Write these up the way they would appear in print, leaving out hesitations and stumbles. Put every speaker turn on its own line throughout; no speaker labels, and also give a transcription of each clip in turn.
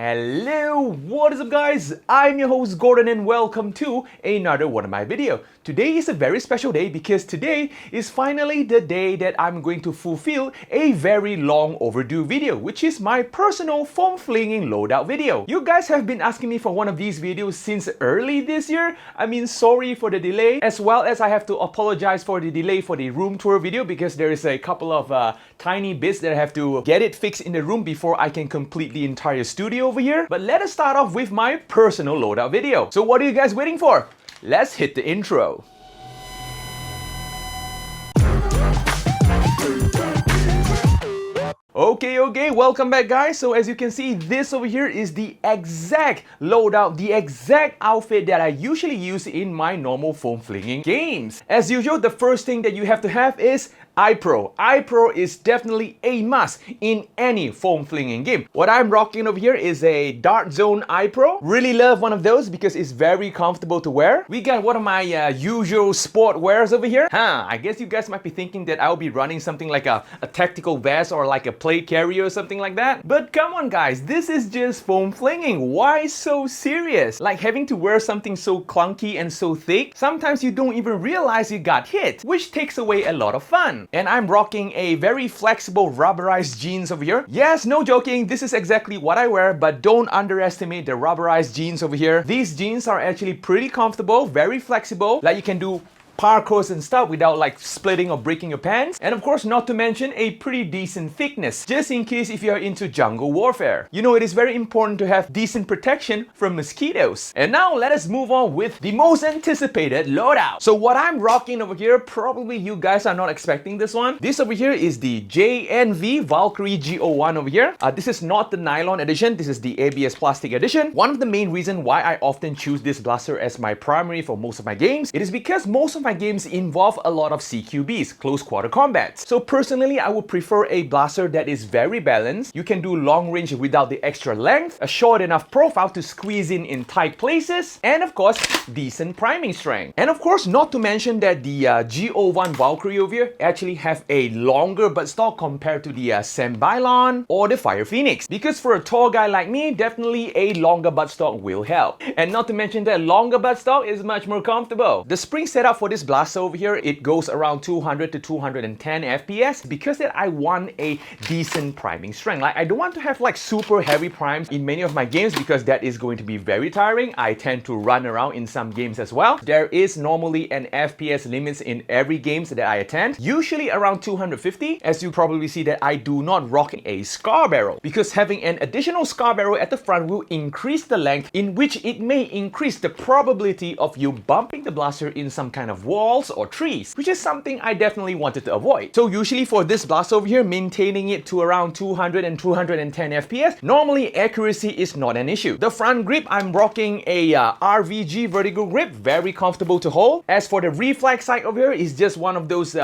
Hello, what is up guys? I'm your host Gordon and welcome to another one of my video. Today is a very special day because today is finally the day that I'm going to fulfill a very long overdue video, which is my personal foam flinging loadout video. You guys have been asking me for one of these videos since early this year. I mean, sorry for the delay, as well as I have to apologize for the delay for the room tour video because there is a couple of tiny bits that I have to get it fixed in the room before I can complete the entire studio over here. But let us start off with my personal loadout video. So what are you guys waiting for? Let's hit the intro. Okay, welcome back guys. So as you can see, this over here is the exact loadout, the exact outfit that I usually use in my normal foam flinging games. As usual, the first thing that you have to have is eye pro. Eye pro is definitely a must in any foam flinging game. What I'm rocking over here is a Dart Zone eye pro. Really love one of those because it's very comfortable to wear. We got one of my usual sport wears over here. I guess you guys might be thinking that I'll be running something like a tactical vest or like a plate carrier or something like that. But come on guys, this is just foam flinging. Why so serious? Like having to wear something so clunky and so thick, sometimes you don't even realize you got hit, which takes away a lot of fun. And I'm rocking a very flexible rubberized jeans over here. Yes, no joking, this is exactly what I wear, but don't underestimate the rubberized jeans over here. These jeans are actually pretty comfortable, very flexible, like you can do parkours and stuff without like splitting or breaking your pants. And of course, not to mention a pretty decent thickness, just in case if you're into jungle warfare. You know, it is very important to have decent protection from mosquitoes. And now let us move on with the most anticipated loadout. So what I'm rocking over here, probably you guys are not expecting this one. This over here is the JNV Valkyrie G01 over here. This is not the nylon edition, this is the ABS plastic edition. One of the main reasons why I often choose this blaster as my primary for most of my games, it is because most of my games involve a lot of CQBs, close quarter combat. So personally, I would prefer a blaster that is very balanced. You can do long range without the extra length, a short enough profile to squeeze in tight places, and of course, decent priming strength. And of course, not to mention that the G01 Valkyrie over here actually have a longer buttstock compared to the Sembylon or the Fire Phoenix. Because for a tall guy like me, definitely a longer buttstock will help. And not to mention that longer buttstock is much more comfortable. The spring setup for this blaster over here, it goes around 200 to 210 FPS because that I want a decent priming strength. Like I don't want to have like super heavy primes in many of my games because that is going to be very tiring. I tend to run around in some games as well. There is normally an FPS limits in every games that I attend, usually around 250. As you probably see that I do not rock a scar barrel because having an additional scar barrel at the front will increase the length, in which it may increase the probability of you bumping the blaster in some kind of walls or trees, which is something I definitely wanted to avoid. So usually for this blaster over here, maintaining it to around 200 and 210 FPS, normally accuracy is not an issue. The front grip, I'm rocking a RVG vertical grip, very comfortable to hold. As for the reflex sight over here, is just one of those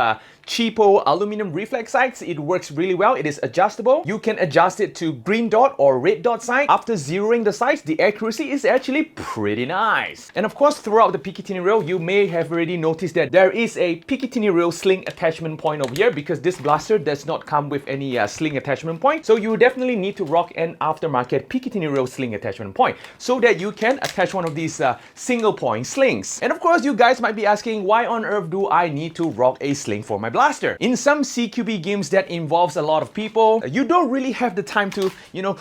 cheapo aluminum reflex sights. It works really well. It is adjustable. You can adjust it to green dot or red dot sight. After zeroing the sights, the accuracy is actually pretty nice. And of course, throughout the Picatinny rail, you may have already noticed that there is a Picatinny rail sling attachment point over here because this blaster does not come with any sling attachment point. So you definitely need to rock an aftermarket Picatinny rail sling attachment point so that you can attach one of these single point slings. And of course, you guys might be asking, why on earth do I need to rock a sling for my blaster? In some CQB games that involves a lot of people, you don't really have the time to,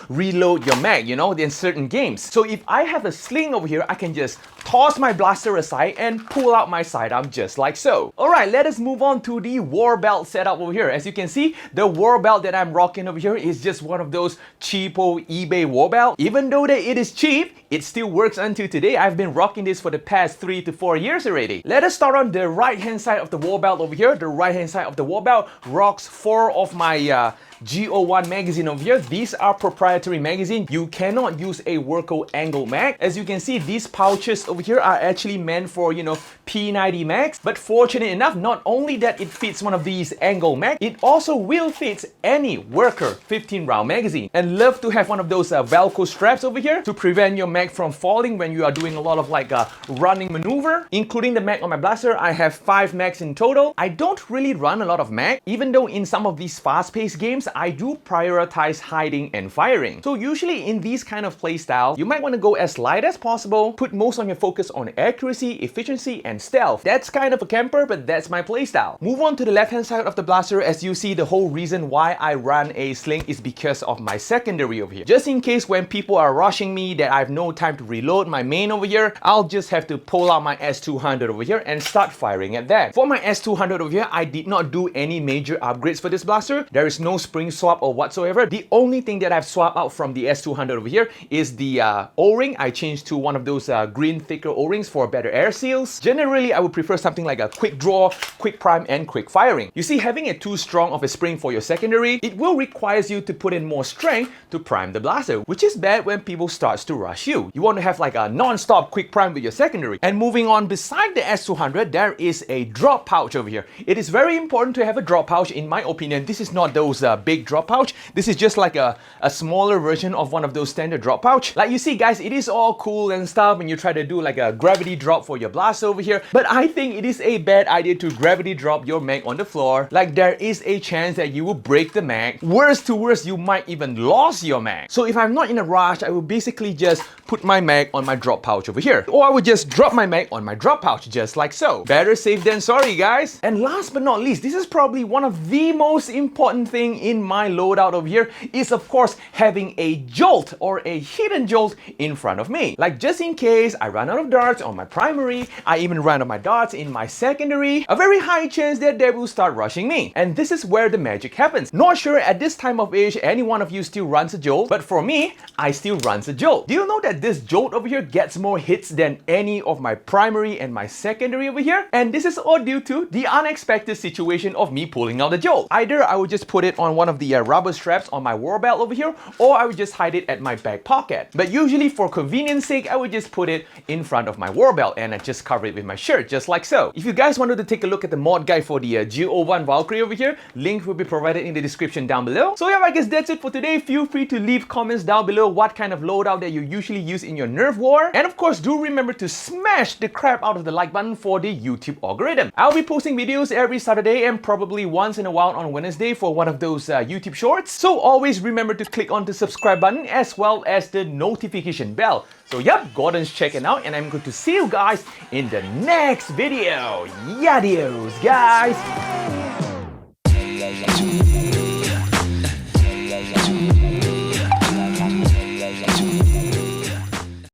reload your mag, in certain games. So if I have a sling over here, I can just toss my blaster aside and pull out my sidearm just like so. Alright, let us move on to the war belt setup over here. As you can see, the war belt that I'm rocking over here is just one of those cheapo eBay war belt. Even though that it is cheap, it still works until today. I've been rocking this for the past 3 to 4 years already. Let us start on the right hand side of the war belt over here. The right hand side of the war belt rocks 4 of my G01 magazine over here. These are proprietary magazine. You cannot use a Worko angle mag. As you can see, these pouches over here are actually meant for, P90 mags. But fortunate enough, not only that it fits one of these angle mag, it also will fit any Worker 15 round magazine. And love to have one of those Velcro straps over here to prevent your mag from falling when you are doing a lot of like running maneuver. Including the mag on my blaster, I have 5 mags in total. I don't really run a lot of mag, even though in some of these fast-paced games, I do prioritize hiding and firing. So usually in these kind of playstyles, you might want to go as light as possible, put most of your focus on accuracy, efficiency, and stealth. That's kind of a camper, but that's my playstyle. Move on to the left-hand side of the blaster. As you see, the whole reason why I run a sling is because of my secondary over here. Just in case when people are rushing me that I have no time to reload my main over here, I'll just have to pull out my S200 over here and start firing at that. For my S200 over here, I did not do any major upgrades for this blaster. There is no spring swap or whatsoever. The only thing that I've swapped out from the S200 over here is the O-ring. I changed to one of those green thicker O-rings for better air seals. Generally, I would prefer something like a quick draw, quick prime, and quick firing. You see, having it too strong of a spring for your secondary, it will require you to put in more strength to prime the blaster, which is bad when people starts to rush you. You want to have like a non-stop quick prime with your secondary. And moving on, beside the S200, there is a drop pouch over here. It is very important to have a drop pouch. In my opinion, this is not those big drop pouch. This is just like a smaller version of one of those standard drop pouch. Like you see guys, it is all cool and stuff when you try to do like a gravity drop for your blaster over here, but I think it is a bad idea to gravity drop your mag on the floor. Like there is a chance that you will break the mag. Worst to worst, you might even lose your mag. So if I'm not in a rush, I will basically just put my mag on my drop pouch over here, or I would just drop my mag on my drop pouch just like so. Better safe than sorry guys. And last but not least, this is probably one of the most important thing in my loadout over here is of course having a jolt or a hidden jolt in front of me. Like just in case I run out of darts on my primary, I even run out of my darts in my secondary, a very high chance that they will start rushing me. And this is where the magic happens. Not sure at this time of age any one of you still runs a jolt, but for me, I still runs a jolt. Do you know that this jolt over here gets more hits than any of my primary and my secondary over here? And this is all due to the unexpected situation of me pulling out the jolt. Either I would just put it on one of the rubber straps on my war belt over here, or I would just hide it at my back pocket. But usually for convenience sake, I would just put it in front of my war belt and I just cover it with my shirt, just like so. If you guys wanted to take a look at the mod guide for the G01 Valkyrie over here, link will be provided in the description down below. So yeah, I guess that's it for today. Feel free to leave comments down below what kind of loadout that you usually use in your Nerf war. And of course, do remember to smash the crap out of the like button for the YouTube algorithm. I'll be posting videos every Saturday and probably once in a while on Wednesday for one of those YouTube shorts. So always remember to click on the subscribe button as well as the notification bell. So yep, Gordon's checking out and I'm going to see you guys in the next video. Yadios, guys!